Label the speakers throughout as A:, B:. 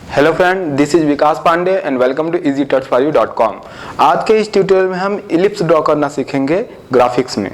A: Hello friend, this is Vikas Pandey and welcome to easytouchforyou.com। आज के इस ट्यूटोरियल में हम इलिप्स ड्रॉ करना सीखेंगे ग्राफिक्स में।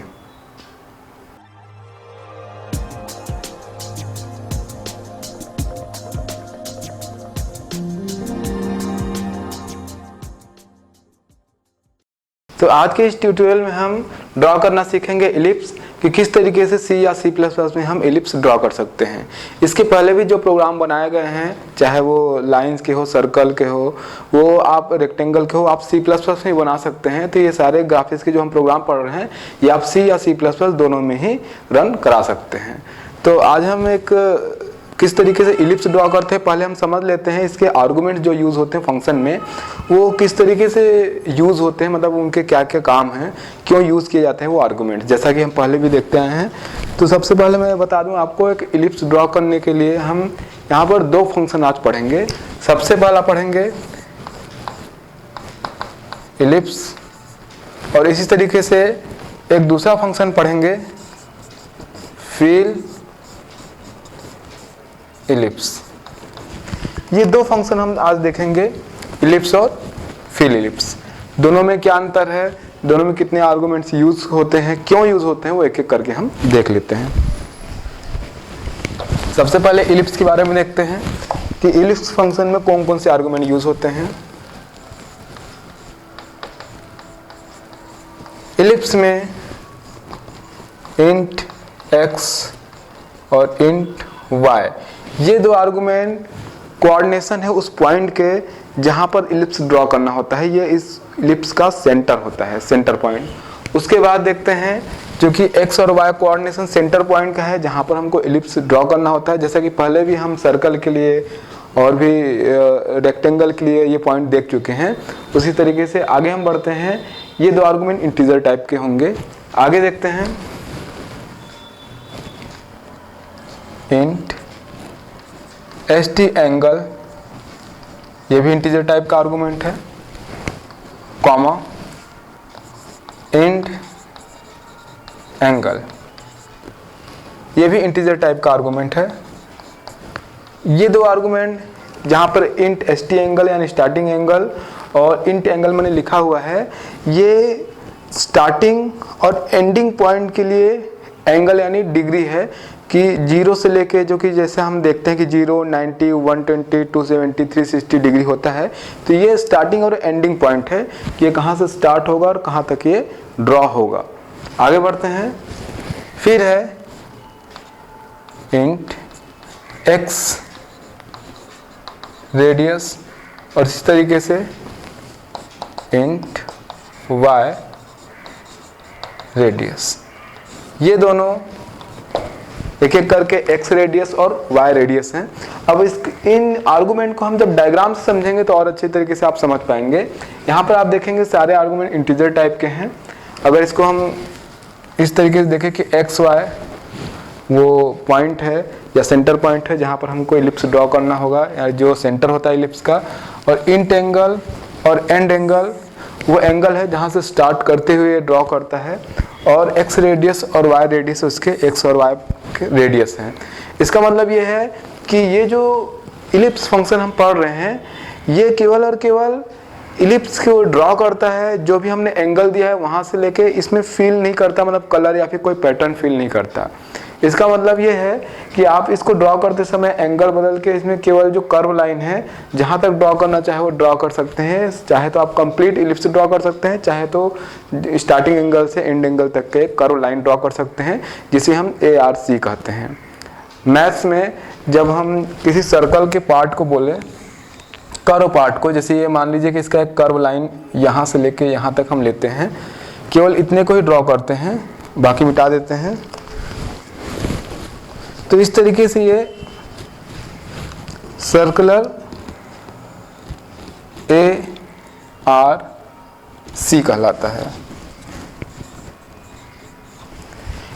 A: तो आज के इस ट्यूटोरियल में हम ड्रॉ करना सीखेंगे इलिप्स कि किस तरीके से सी या सी प्लस प्लस में हम इलिप्स ड्रॉ कर सकते हैं। इसके पहले भी जो प्रोग्राम बनाए गए हैं, चाहे वो लाइंस के हो, सर्कल के हो, वो आप रेक्टेंगल के हो, आप सी प्लस प्लस में बना सकते हैं। तो ये सारे ग्राफिक्स के जो हम प्रोग्राम पढ़ रहे हैं ये आप सी या सी प्लस प्लस दोनों में ही रन करा सकते हैं। तो आज हम एक किस तरीके से इलिप्स ड्रॉ करते हैं पहले हम समझ लेते हैं। इसके आर्गुमेंट जो यूज़ होते हैं फंक्शन में वो किस तरीके से यूज़ होते हैं, मतलब उनके क्या क्या काम हैं, क्यों यूज़ किए जाते हैं वो आर्गुमेंट, जैसा कि हम पहले भी देखते आए हैं। तो सबसे पहले मैं बता दूं आपको, एक इलिप्स ड्रॉ करने के लिए हम यहाँ पर दो फंक्शन आज पढ़ेंगे। सबसे पहला पढ़ेंगे इलिप्स और इसी तरीके से एक दूसरा फंक्शन पढ़ेंगे फिल इलिप्स। ये दो फंक्शन हम आज देखेंगे, इलिप्स और फिल इलिप्स। दोनों में क्या अंतर है, दोनों में कितने आर्गुमेंट्स यूज होते हैं, क्यों यूज होते हैं, वो एक एक करके हम देख लेते हैं। सबसे पहले इलिप्स के बारे में देखते हैं कि इलिप्स फंक्शन में कौन कौन से आर्गुमेंट यूज होते हैं। इलिप्स में इंट x और इंट y, ये दो आर्गुमेंट कोऑर्डिनेशन है उस पॉइंट के जहां पर इलिप्स ड्रॉ करना होता है। ये इस इलिप्स का सेंटर होता है, सेंटर पॉइंट। उसके बाद देखते हैं जो कि x और y कोऑर्डिनेशन सेंटर पॉइंट का है जहां पर हमको इलिप्स ड्रॉ करना होता है। जैसा कि पहले भी हम सर्कल के लिए और भी रेक्टेंगल के लिए ये पॉइंट देख चुके हैं। उसी तरीके से आगे हम बढ़ते हैं। ये दो आर्गुमेंट इंटीजर टाइप के होंगे। आगे देखते हैं इंट st एंगल, ये भी इंटीजर टाइप का आर्गुमेंट है, कॉमा इंट एंगल, ये भी इंटीजर टाइप का आर्गुमेंट है। ये दो आर्गुमेंट जहां पर इंट st एंगल यानी स्टार्टिंग एंगल और इंट एंगल मैंने लिखा हुआ है, ये स्टार्टिंग और एंडिंग पॉइंट के लिए एंगल यानी डिग्री है कि 0 से लेके, जो कि जैसे हम देखते हैं कि 0, 90, 120, 270, 360 डिग्री होता है। तो ये स्टार्टिंग और एंडिंग पॉइंट है कि ये कहाँ से स्टार्ट होगा और कहाँ तक ये ड्रॉ होगा। आगे बढ़ते हैं। फिर है इंट x रेडियस और इस तरीके से इंट y रेडियस। ये दोनों एक एक करके x रेडियस और y रेडियस हैं। अब इन आर्गुमेंट को हम जब डायग्राम से समझेंगे तो और अच्छे तरीके से आप समझ पाएंगे। यहाँ पर आप देखेंगे सारे आर्गुमेंट इंटीजर टाइप के हैं। अगर इसको हम इस तरीके से देखें कि x y वो पॉइंट है या सेंटर पॉइंट है जहाँ पर हमको इलिप्स ड्रॉ करना होगा, या जो सेंटर होता है इलिप्स का, और इंट एंगल और एंड एंगल वो एंगल है जहाँ से स्टार्ट करते हुए ड्रॉ करता है, और x रेडियस और y रेडियस उसके x और y के रेडियस हैं। इसका मतलब ये है कि ये जो इलिप्स फंक्शन हम पढ़ रहे हैं ये केवल और केवल इलिप्स को ड्रॉ करता है। जो भी हमने एंगल दिया है वहाँ से लेके इसमें फिल नहीं करता, मतलब कलर या फिर कोई पैटर्न फिल नहीं करता। इसका मतलब ये है कि आप इसको ड्रॉ करते समय एंगल बदल के इसमें केवल जो कर्व लाइन है जहाँ तक ड्रॉ करना चाहे वो ड्रॉ कर सकते हैं। चाहे तो आप कंप्लीट इलिप्स ड्रॉ कर सकते हैं, चाहे तो स्टार्टिंग एंगल से एंड एंगल तक के कर्व लाइन ड्रॉ कर सकते हैं, जिसे हम ARC कहते हैं। मैथ्स में जब हम किसी सर्कल के पार्ट को बोले, कर्व पार्ट को, जैसे ये मान लीजिए कि इसका एक कर्व लाइन यहाँ से लेके यहाँ तक हम लेते हैं, केवल इतने को ही ड्रॉ करते हैं, बाकी मिटा देते हैं। तो इस तरीके से ये सर्कुलर ARC कहलाता है।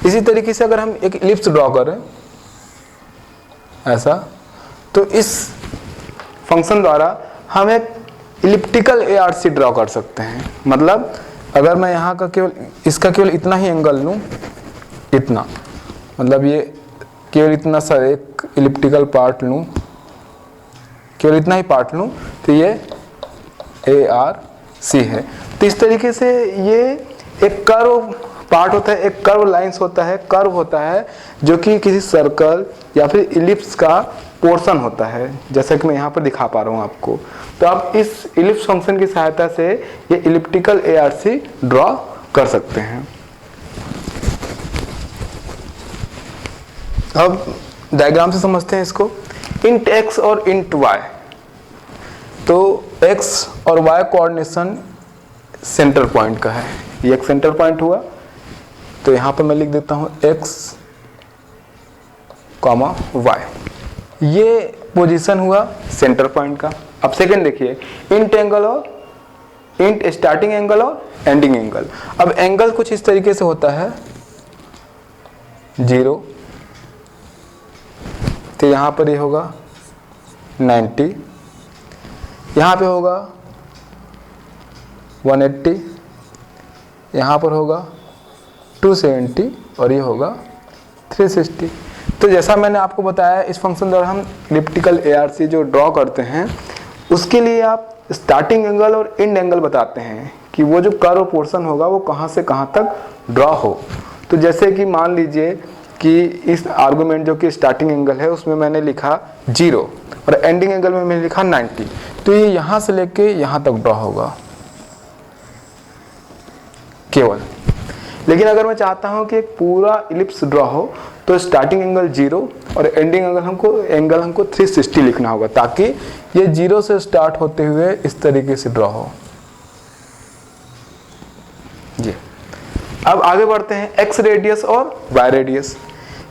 A: इसी तरीके से अगर हम एक इलिप्स ड्रॉ करें ऐसा, तो इस फंक्शन द्वारा हम एक इलिप्टिकल ARC ड्रॉ कर सकते हैं। मतलब अगर मैं यहाँ का केवल इसका केवल इतना ही एंगल लूँ, इतना, मतलब ये केवल इतना सा एक इलिप्टिकल पार्ट लूँ, केवल इतना ही पार्ट लूँ तो ये ARC है। तो इस तरीके से ये एक कर्व पार्ट होता है, एक कर्व लाइंस होता है, कर्व होता है जो कि किसी सर्कल या फिर इलिप्स का पोर्शन होता है, जैसा कि मैं यहाँ पर दिखा पा रहा हूँ आपको। तो आप इस इलिप्स फंक्शन की सहायता से ये इलिप्टिकल ARC ड्रॉ कर सकते हैं। अब डायग्राम से समझते हैं इसको। इंट x और इंट y, तो x और y कोऑर्डिनेशन सेंटर पॉइंट का है। ये एक सेंटर पॉइंट हुआ, तो यहाँ पर मैं लिख देता हूँ x, y, ये पोजीशन हुआ सेंटर पॉइंट का। अब सेकंड देखिए, इंट एंगल और इंट स्टार्टिंग एंगल और एंडिंग एंगल। अब एंगल कुछ इस तरीके से होता है 0, तो यहाँ पर ये होगा 90, यहाँ पे होगा 180, यहाँ पर होगा 270 और ये होगा 360। तो जैसा मैंने आपको बताया, इस फंक्शन द्वारा हम इलिप्टिकल ARC जो ड्रॉ करते हैं उसके लिए आप स्टार्टिंग एंगल और एंड एंगल बताते हैं कि वो जो कर्व पोर्शन होगा वो कहाँ से कहाँ तक ड्रॉ हो। तो जैसे कि मान लीजिए कि इस आर्गुमेंट जो कि स्टार्टिंग एंगल है उसमें मैंने लिखा 0 और एंडिंग एंगल में मैंने लिखा 90, तो ये यहाँ से लेके यहाँ तक ड्रॉ होगा केवल। लेकिन अगर मैं चाहता हूँ कि एक पूरा इलिप्स ड्रॉ हो तो स्टार्टिंग एंगल 0 और एंडिंग एंगल हमको 360 लिखना होगा, ताकि ये 0 से स्टार्ट होते हुए इस तरीके से ड्रॉ हो। ये अब आगे बढ़ते हैं x रेडियस और y रेडियस।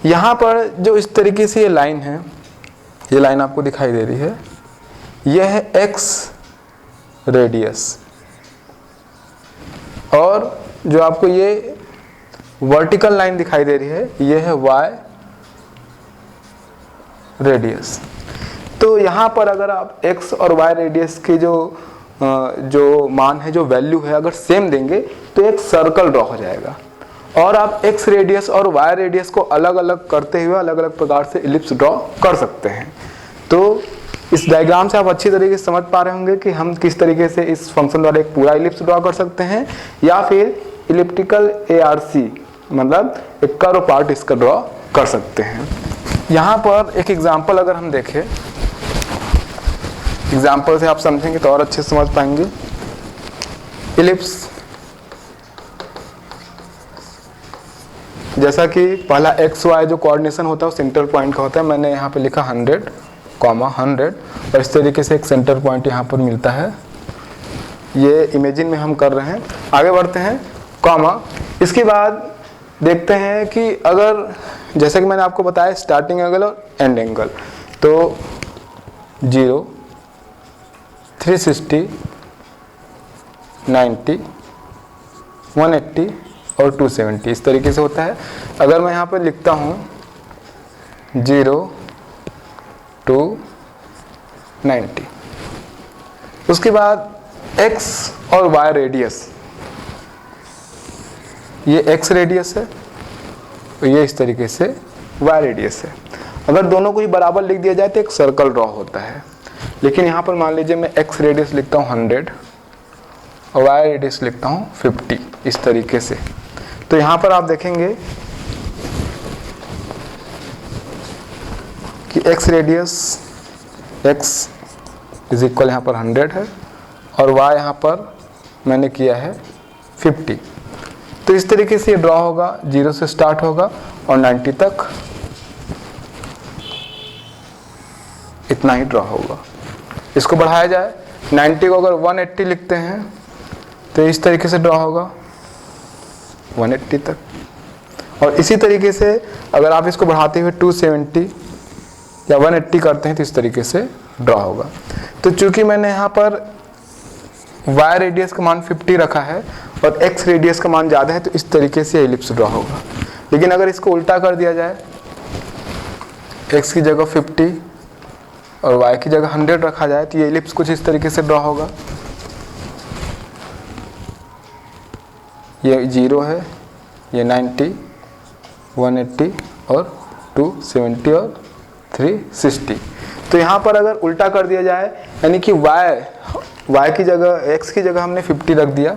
A: यहाँ पर जो इस तरीके से ये लाइन है, ये लाइन आपको दिखाई दे रही है, यह है x रेडियस, और जो आपको ये वर्टिकल लाइन दिखाई दे रही है यह है y रेडियस। तो यहाँ पर अगर आप x और y रेडियस के जो मान है, जो वैल्यू है, अगर सेम देंगे तो एक सर्कल ड्रॉ हो जाएगा। और आप x रेडियस और y रेडियस को अलग अलग करते हुए अलग अलग प्रकार से इलिप्स ड्रॉ कर सकते हैं। तो इस डायग्राम से आप अच्छी तरीके से समझ पा रहे होंगे कि हम किस तरीके से इस फंक्शन द्वारा एक पूरा इलिप्स ड्रॉ कर सकते हैं, या फिर इलिप्टिकल ARC मतलब एक कर्व पार्ट इसका ड्रॉ कर सकते हैं। यहाँ पर एक एग्जांपल अगर हम देखें, एग्जांपल से आप समझेंगे तो और अच्छे से समझ पाएंगे। इलिप्स, जैसा कि पहला XY जो कोऑर्डिनेशन होता है वो सेंटर पॉइंट का होता है, मैंने यहाँ पे लिखा 100, 100 और इस तरीके से एक सेंटर पॉइंट यहाँ पर मिलता है। ये इमेजिन में हम कर रहे हैं। आगे बढ़ते हैं, कॉमा। इसके बाद देखते हैं कि अगर जैसे कि मैंने आपको बताया स्टार्टिंग एंगल और एंड एंगल, तो 0, 360, 90, 180 और 270 इस तरीके से होता है। अगर मैं यहाँ पर लिखता हूँ 0 to 90, उसके बाद x और y रेडियस, ये x रेडियस है और ये इस तरीके से y रेडियस है। अगर दोनों को ही बराबर लिख दिया जाए तो एक सर्कल ड्रॉ होता है। लेकिन यहाँ पर मान लीजिए मैं x रेडियस लिखता हूँ 100 और y रेडियस लिखता हूँ 50 इस तरीके से। तो यहाँ पर आप देखेंगे कि x radius x is equal यहाँ पर 100 है और y यहाँ पर मैंने किया है 50। तो इस तरीके से ये ड्रॉ होगा, 0 से स्टार्ट होगा और 90 तक इतना ही ड्रॉ होगा। इसको बढ़ाया जाए, 90 को अगर 180 लिखते हैं तो इस तरीके से ड्रॉ होगा 180 तक। और इसी तरीके से अगर आप इसको बढ़ाते हुए 270 या 180 करते हैं तो इस तरीके से ड्रॉ होगा। तो चूंकि मैंने यहाँ पर y रेडियस का मान 50 रखा है और x रेडियस का मान ज़्यादा है, तो इस तरीके से एलिप्स ड्रॉ होगा। लेकिन अगर इसको उल्टा कर दिया जाए, x की जगह 50 और y की जगह 100 रखा जाए, तो ये एलिप्स कुछ इस तरीके से ड्रॉ होगा। ये 0 है, ये 90, 180 और 270 और 360। तो यहाँ पर अगर उल्टा कर दिया जाए, यानी कि y की जगह x की जगह हमने 50 रख दिया,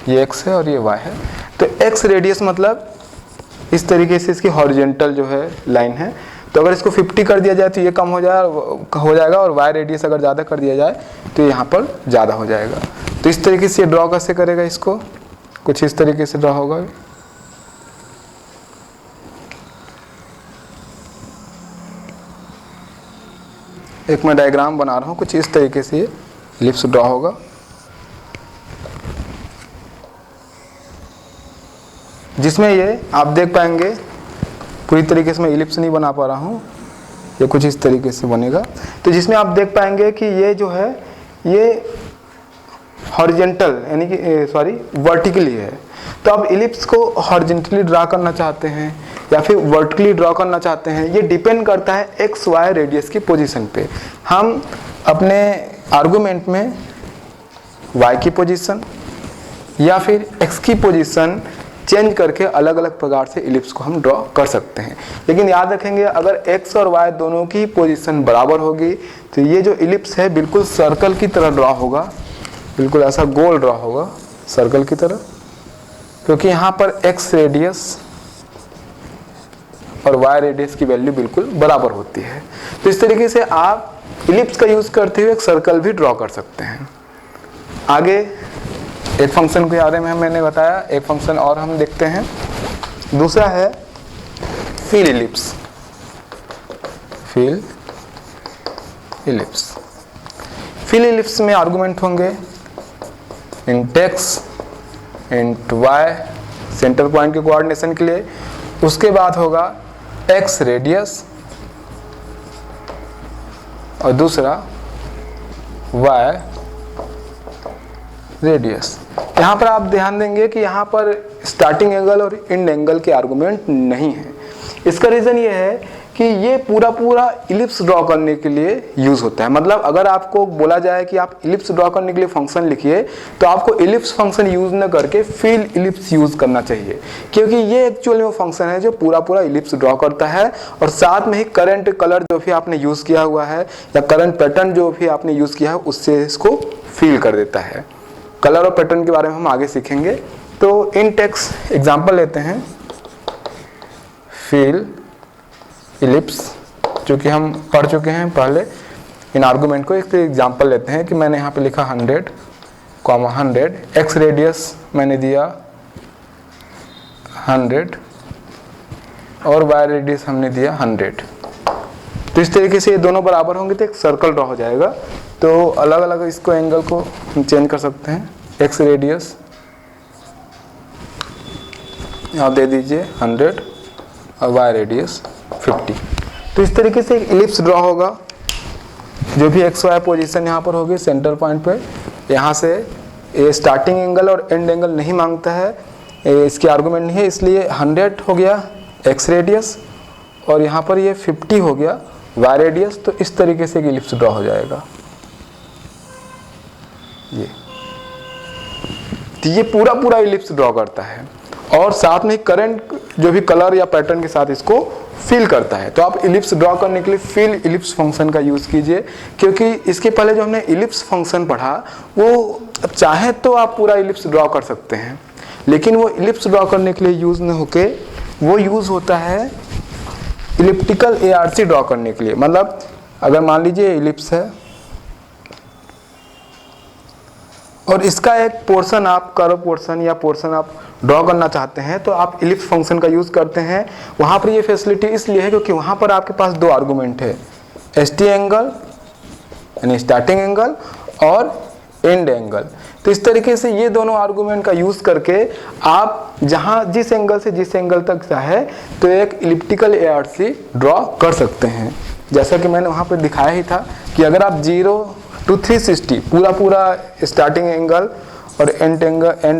A: ये x है और ये y है, तो x रेडियस मतलब इस तरीके से इसकी हॉरिजेंटल जो है लाइन है। तो अगर इसको 50 कर दिया जाए तो ये कम हो जाएगा और y रेडियस अगर ज़्यादा कर दिया जाए तो यहाँ पर ज़्यादा हो जाएगा। तो इस तरीके से ड्रॉ कैसे करेगा, इसको कुछ इस तरीके से ड्रॉ होगा। एक मैं डायग्राम बना रहा हूँ, कुछ इस तरीके से ये इलिप्स ड्रॉ होगा, जिसमें ये आप देख पाएंगे पूरी तरीके से मैं इलिप्स नहीं बना पा रहा हूँ, ये कुछ इस तरीके से बनेगा। तो जिसमें आप देख पाएंगे कि ये जो है ये हॉरिजेंटल यानी कि वर्टिकली है। तो अब इलिप्स को हॉरिजेंटली ड्रा करना चाहते हैं या फिर वर्टिकली ड्रॉ करना चाहते हैं, ये डिपेंड करता है एक्स वाई रेडियस की पोजीशन पे। हम अपने आर्गुमेंट में y की पोजीशन या फिर x की पोजीशन चेंज करके अलग अलग प्रकार से इलिप्स को हम ड्रॉ कर सकते हैं। लेकिन याद रखेंगे अगर x और y दोनों की पोजीशन बराबर होगी तो ये जो इलिप्स है बिल्कुल सर्कल की तरह ड्रॉ होगा, बिल्कुल ऐसा गोल ड्रॉ होगा सर्कल की तरह, क्योंकि यहाँ पर x रेडियस और y रेडियस की वैल्यू बिल्कुल बराबर होती है। तो इस तरीके से आप इलिप्स का यूज करते हुए एक सर्कल भी ड्रॉ कर सकते हैं। आगे एक फंक्शन के बारे में मैंने बताया, एक फंक्शन और हम देखते हैं, दूसरा है fill ellipse. Fill ellipse, fill ellipse में आर्गुमेंट होंगे int x int y centre point के कोऑर्डिनेशन के लिए, उसके बाद होगा x रेडियस और दूसरा y रेडियस। यहाँ पर आप ध्यान देंगे कि यहाँ पर स्टार्टिंग एंगल और एंड एंगल के आर्गुमेंट नहीं है। इसका रीज़न ये है कि ये पूरा इलिप्स ड्रॉ करने के लिए यूज़ होता है। मतलब अगर आपको बोला जाए कि आप इलिप्स ड्रॉ करने के लिए फंक्शन लिखिए तो आपको इलिप्स फंक्शन यूज़ न करके फिल इलिप्स यूज़ करना चाहिए, क्योंकि ये एक्चुअली वो फंक्शन है जो पूरा इलिप्स ड्रॉ करता है और साथ में ही करंट कलर जो भी आपने यूज़ किया हुआ है या करंट पैटर्न जो भी आपने यूज़ किया है उससे इसको फिल कर देता है। कलर और पैटर्न के बारे में हम आगे सीखेंगे। तो इन टेक्स्ट एग्जाम्पल लेते हैं, फिल इलिप्स जो कि हम पढ़ चुके हैं पहले। इन आर्गुमेंट को एक एग्जाम्पल लेते हैं कि मैंने यहाँ पे लिखा 100, 100, एक्स रेडियस मैंने दिया 100 और वाई रेडियस हमने दिया 100। तो इस तरीके से ये दोनों बराबर होंगे तो एक सर्कल ड्रॉ हो जाएगा। तो अलग अलग इसको एंगल को हम चेंज कर सकते हैं। एक्स रेडियस आप दे दीजिए 100 और वाई रेडियस 50। तो इस तरीके से एक इलिप्स ड्रॉ होगा। जो भी एक्स वाई पोजीशन यहाँ पर होगी सेंटर पॉइंट पे, यहाँ से ये स्टार्टिंग एंगल और एंड एंगल नहीं मांगता है, इसकी आर्गुमेंट नहीं है, इसलिए 100 हो गया एक्स रेडियस और यहाँ पर ये 50 हो गया वाई रेडियस। तो इस तरीके से एक इलिप्स ड्रॉ हो जाएगा। ये पूरा इलिप्स ड्रॉ करता है और साथ में करंट जो भी कलर या पैटर्न के साथ इसको फिल करता है। तो आप इलिप्स ड्रॉ करने के लिए फिल इलिप्स फंक्शन का यूज़ कीजिए, क्योंकि इसके पहले जो हमने इलिप्स फंक्शन पढ़ा वो चाहे तो आप पूरा इलिप्स ड्रॉ कर सकते हैं, लेकिन वो इलिप्स ड्रॉ करने के लिए यूज़ न होके वो यूज़ होता है इलिप्टिकल ARC ड्रॉ करने के लिए। मतलब अगर मान लीजिए इलिप्स है और इसका एक पोर्शन आप कर्व पोर्शन या पोर्शन आप ड्रॉ करना चाहते हैं तो आप इलिप्स फंक्शन का यूज़ करते हैं। वहाँ पर ये फैसिलिटी इसलिए है क्योंकि वहाँ पर आपके पास दो आर्गुमेंट है, ST एंगल यानी स्टार्टिंग एंगल और एंड एंगल। तो इस तरीके से ये दोनों आर्गुमेंट का यूज़ करके आप जहाँ जिस एंगल से जिस एंगल तक चाहे तो एक इलिप्टिकल ARC ड्रॉ कर सकते हैं। जैसा कि मैंने वहाँ पर दिखाया ही था कि अगर आप 0 to 360 पूरा स्टार्टिंग एंगल और एंड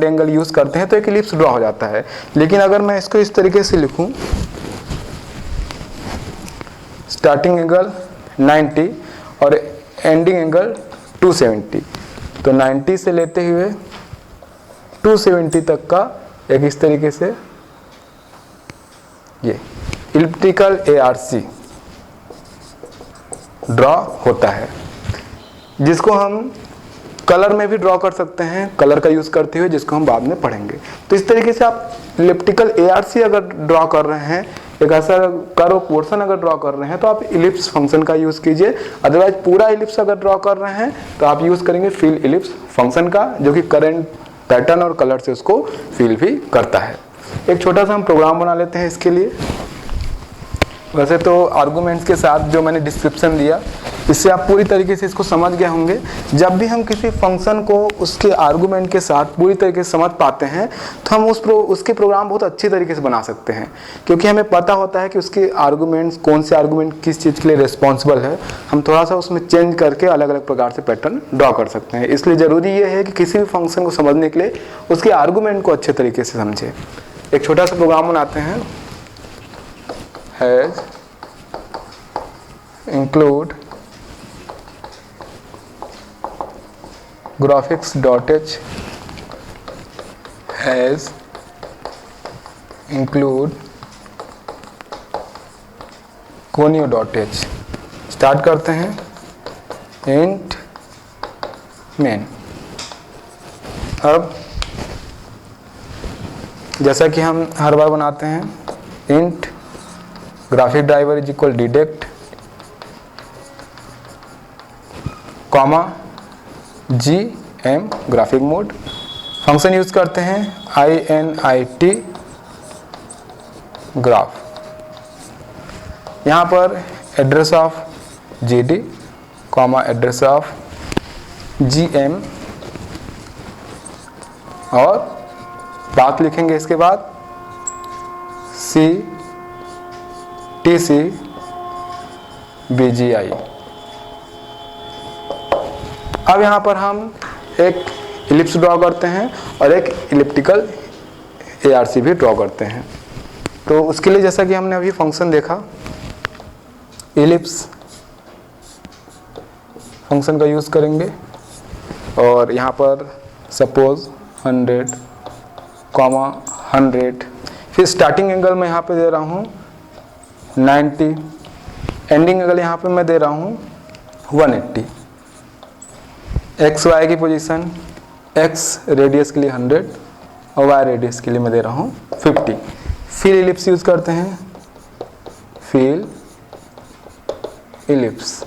A: एंगल यूज़ करते हैं तो एक इलिप्स ड्रॉ हो जाता है। लेकिन अगर मैं इसको इस तरीके से लिखूं, स्टार्टिंग एंगल 90 और एंडिंग एंगल 270, तो 90 से लेते हुए 270 तक का एक इस तरीके से ये इलिप्टिकल ARC ड्रॉ होता है, जिसको हम कलर में भी ड्रॉ कर सकते हैं, कलर का यूज़ करते हुए, जिसको हम बाद में पढ़ेंगे। तो इस तरीके से आप इलिप्टिकल ARC अगर ड्रॉ कर रहे हैं, एक ऐसा कर्व पोर्शन अगर ड्रॉ कर रहे हैं, तो आप इलिप्स फंक्शन का यूज़ कीजिए। अदरवाइज पूरा इलिप्स अगर ड्रॉ कर रहे हैं तो आप यूज़ करेंगे फिल इलिप्स फंक्शन का, जो कि करंट पैटर्न और कलर से उसको फिल भी करता है। एक छोटा सा हम प्रोग्राम बना लेते हैं इसके लिए। वैसे तो आर्गूमेंट्स के साथ जो मैंने डिस्क्रिप्शन दिया, इससे आप पूरी तरीके से इसको समझ गए होंगे। जब भी हम किसी फंक्शन को उसके आर्गूमेंट के साथ पूरी तरीके से समझ पाते हैं तो हम उसके प्रोग्राम बहुत अच्छी तरीके से बना सकते हैं, क्योंकि हमें पता होता है कि उसके आर्गूमेंट्स, कौन से आर्गूमेंट किस चीज़ के लिए रिस्पॉन्सिबल है। हम थोड़ा सा उसमें चेंज करके अलग अलग प्रकार से पैटर्न ड्रॉ कर सकते हैं। इसलिए ज़रूरी ये है कि किसी भी फंक्शन को समझने के लिए उसके आर्गूमेंट को अच्छे तरीके से समझें। एक छोटा सा प्रोग्राम बनाते हैं, has include graphics.h has include conio.h। Start करते हैं int main। अब जैसा कि हम हर बार बनाते हैं, int graphic driver is equal deduct comma GM graphic mode. Function use करते हैं init ग्राफ। यहाँ पर address of GD comma address of GM और बात लिखेंगे इसके बाद CTC BGI। अब यहाँ पर हम एक इलिप्स ड्रॉ करते हैं और एक इलिप्टिकल ARC भी ड्रॉ करते हैं। तो उसके लिए जैसा कि हमने अभी फंक्शन देखा, इलिप्स फंक्शन का यूज़ करेंगे और यहाँ पर सपोज 100 कॉमा 100, फिर स्टार्टिंग एंगल मैं यहाँ पे दे रहा हूँ 90, एंडिंग एंगल यहाँ पे मैं दे रहा हूँ 180। एक्स वाई की पोजीशन, एक्स रेडियस के लिए 100 और वाई रेडियस के लिए मैं दे रहा हूँ 50। फिल इलिप्स यूज़ करते हैं, फिल इलिप्स।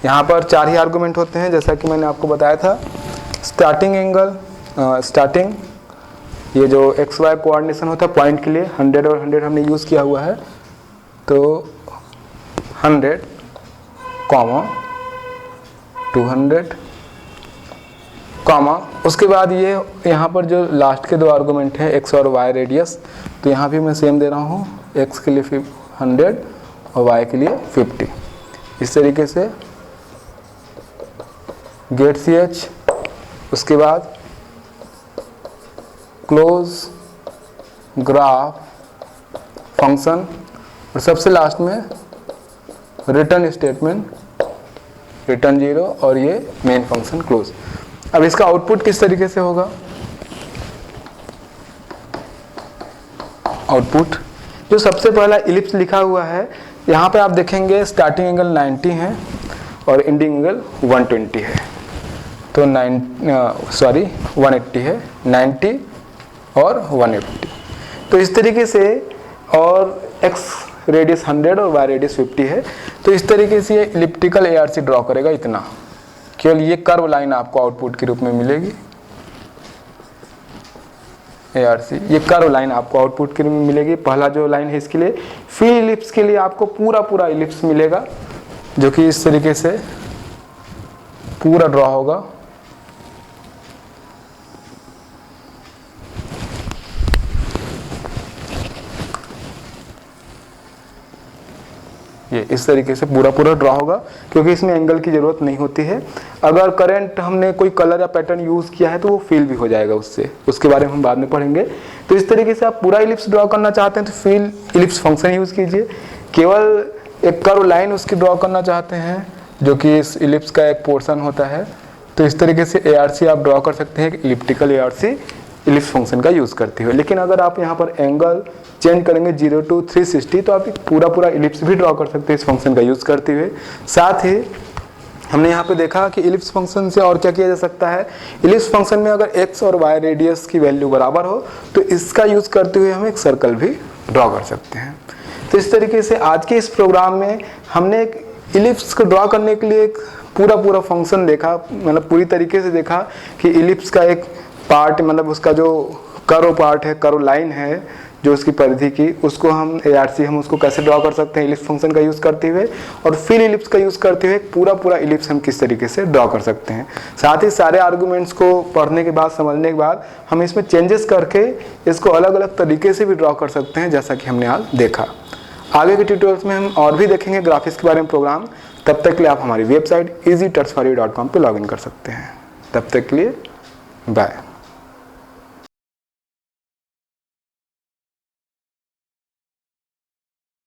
A: यहाँ पर 4 ही आर्गूमेंट होते हैं, जैसा कि मैंने आपको बताया था। स्टार्टिंग एंगल, स्टार्टिंग, ये जो एक्स वाई कोऑर्डिनेशन होता है पॉइंट के लिए 100 और 100 हमने यूज़ किया हुआ है, तो 100 कॉमा 200 कॉमा, उसके बाद ये यहाँ पर जो लास्ट के 2 आर्गूमेंट हैं एक्स और वाई रेडियस, तो यहाँ भी मैं सेम दे रहा हूँ, एक्स के लिए 100 और वाई के लिए 50। इस तरीके से गेट ch, उसके बाद क्लोज ग्राफ फंक्शन और सबसे लास्ट में रिटर्न स्टेटमेंट, रिटर्न 0 और ये मेन फंक्शन क्लोज। अब इसका आउटपुट किस तरीके से होगा? आउटपुट जो सबसे पहला इलिप्स लिखा हुआ है, यहाँ पे आप देखेंगे स्टार्टिंग एंगल 90 है और एंडिंग एंगल 120 है, तो 180 है, 90 और 180। तो इस तरीके से, और एक्स रेडियस 100 और वाई रेडियस 50 है, तो इस तरीके से ये इलिप्टिकल ARC ड्रॉ करेगा इतना। केवल ये कर्व लाइन आपको आउटपुट के रूप में मिलेगी, ARC, ये कर्व लाइन आपको आउटपुट के रूप में मिलेगी। पहला जो लाइन है इसके लिए, फिल इलिप्स के लिए आपको पूरा इलिप्स मिलेगा, जो कि इस तरीके से पूरा ड्रॉ होगा। ये इस तरीके से पूरा ड्रॉ होगा, क्योंकि इसमें एंगल की ज़रूरत नहीं होती है। अगर करंट हमने कोई कलर या पैटर्न यूज़ किया है तो वो फिल भी हो जाएगा उससे, उसके बारे में हम बाद में पढ़ेंगे। तो इस तरीके से आप पूरा इलिप्स ड्रॉ करना चाहते हैं तो फिल इलिप्स फंक्शन यूज़ कीजिए। केवल एक कर्व लाइन उसकी ड्रॉ करना चाहते हैं जो कि इस इलिप्स का एक पोर्शन होता है, तो इस तरीके से ARC आप ड्रॉ कर सकते हैं, इलिप्टिकल ARC। इलिप्स फंक्शन का यूज़ करते हुए। लेकिन अगर आप यहाँ पर एंगल चेंज करेंगे 0 to 360 तो आप पूरा इलिप्स भी ड्रॉ कर सकते हैं इस फंक्शन का यूज़ करते हुए। साथ ही हमने यहाँ पे देखा कि इलिप्स फंक्शन से और क्या किया जा सकता है, इलिप्स फंक्शन में अगर x और y रेडियस की वैल्यू बराबर हो तो इसका यूज़ करते हुए हम एक सर्कल भी ड्रॉ कर सकते हैं। तो इस तरीके से आज के इस प्रोग्राम में हमने एक इलिप्स को ड्रॉ करने के लिए एक पूरा फंक्शन देखा, मतलब पूरी तरीके से देखा कि इलिप्स का एक पार्ट, मतलब उसका जो कर्व पार्ट है, कर्व लाइन है जो उसकी परिधि की, उसको हम हम उसको कैसे ड्रॉ कर सकते हैं इलिप्स फंक्शन का यूज़ करते हुए, और फिर इलिप्स का यूज़ करते हुए पूरा इलिप्स हम किस तरीके से ड्रॉ कर सकते हैं। साथ ही सारे आर्गूमेंट्स को पढ़ने के बाद, समझने के बाद हम इसमें चेंजेस करके इसको अलग अलग तरीके से भी ड्रॉ कर सकते हैं, जैसा कि हमने आज देखा। आगे के ट्यूटोरियल्स में हम और भी देखेंगे ग्राफिक्स के बारे में प्रोग्राम। तब तक के लिए आप हमारी वेबसाइट easytutsforyou.com पे लॉगिन कर सकते हैं। तब तक के लिए बाय।